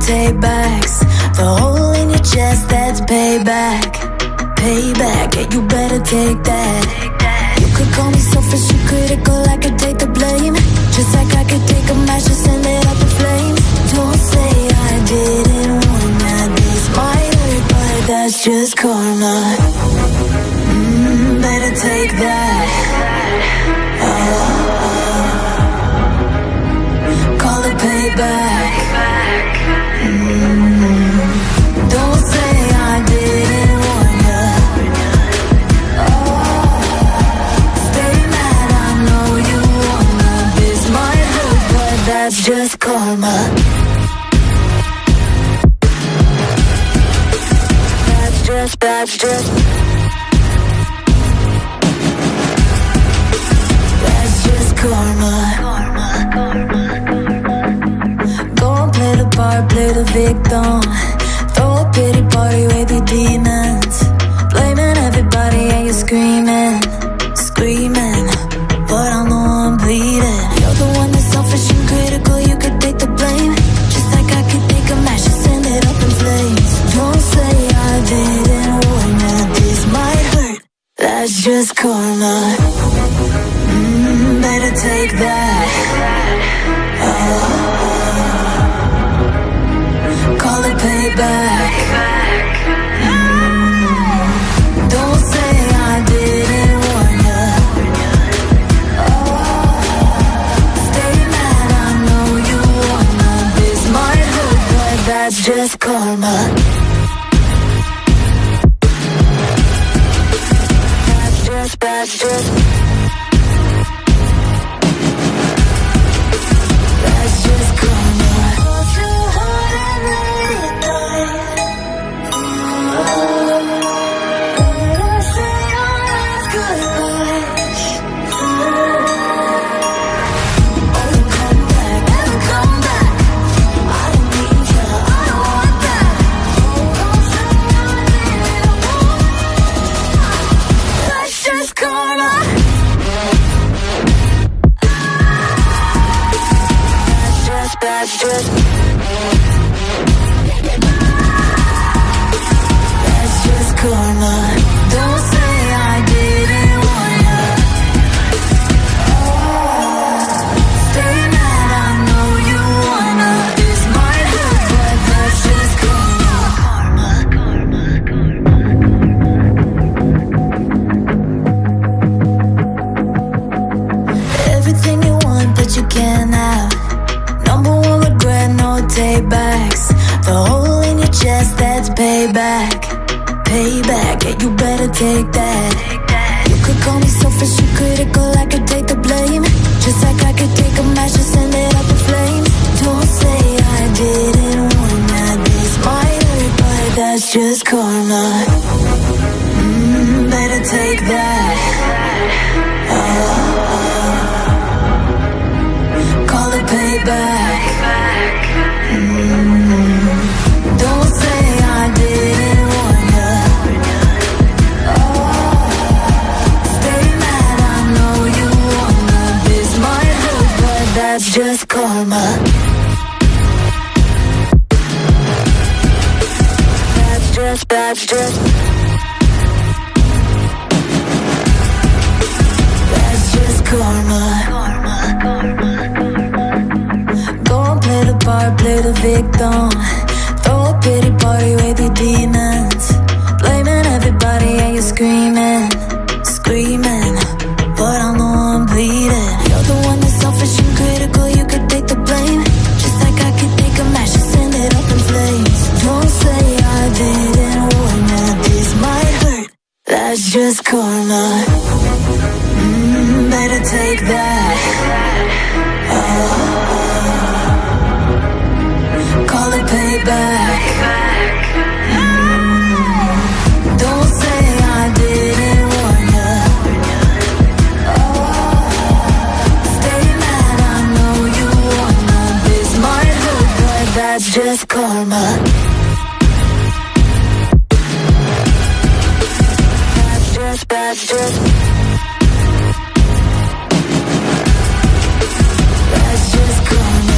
take backs. The hole in your chest, that's payback. Payback, yeah, you better take that. You could call me selfish and critical, I could take the blame. Just like I could take a match and send it up in flames. Don't say I didn't want that. This might hurt, but that's just karma. Better take that. Call it payback. Don't say I didn't want ya. Stay mad, I know you wanna. This might hurt, but that's just karma. That's just karma. Go and play the part, play the victim. Throw a pity party with your demons. Blaming everybody and you're screaming, screaming, but I'm the one bleeding. You're the one that's selfish and critical, you could take the blame. Just like I could take a match and send it up in flames. Don't say I didn't warn you, this might hurt. That's just karma. Better take that. Call it payback. Don't say I didn't warn ya. Stay mad, I know you wanna. This might hurt, but that's just karma. That's just take that. You could call me selfish and critical, I could take the blame. Just like I could take a match and send it up in flames. Don't say I didn't want that. This might hurt, but that's just karma. Better take that. Call it payback. Don't say I didn't want ya. That's just karma. That's just karma. Go and play the part, play the victim. Throw a pity party with your demons. Blaming everybody and you're screaming, screaming, but I'm the one bleeding. You're the one that's selfish and critical, you could take the blame. Just like I could take a match and send it up in flames. Don't say I didn't warn ya, this might hurt. That's just karma. Better take that. Call it payback. Don't say I didn't warn ya. Stay mad, I know you wanna. This might hurt, but that's just karma. That's just karma.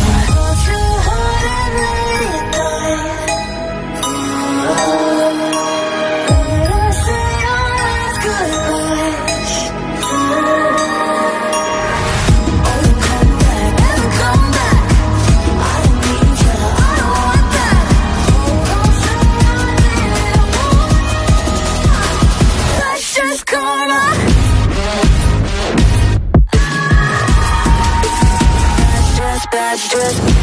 Just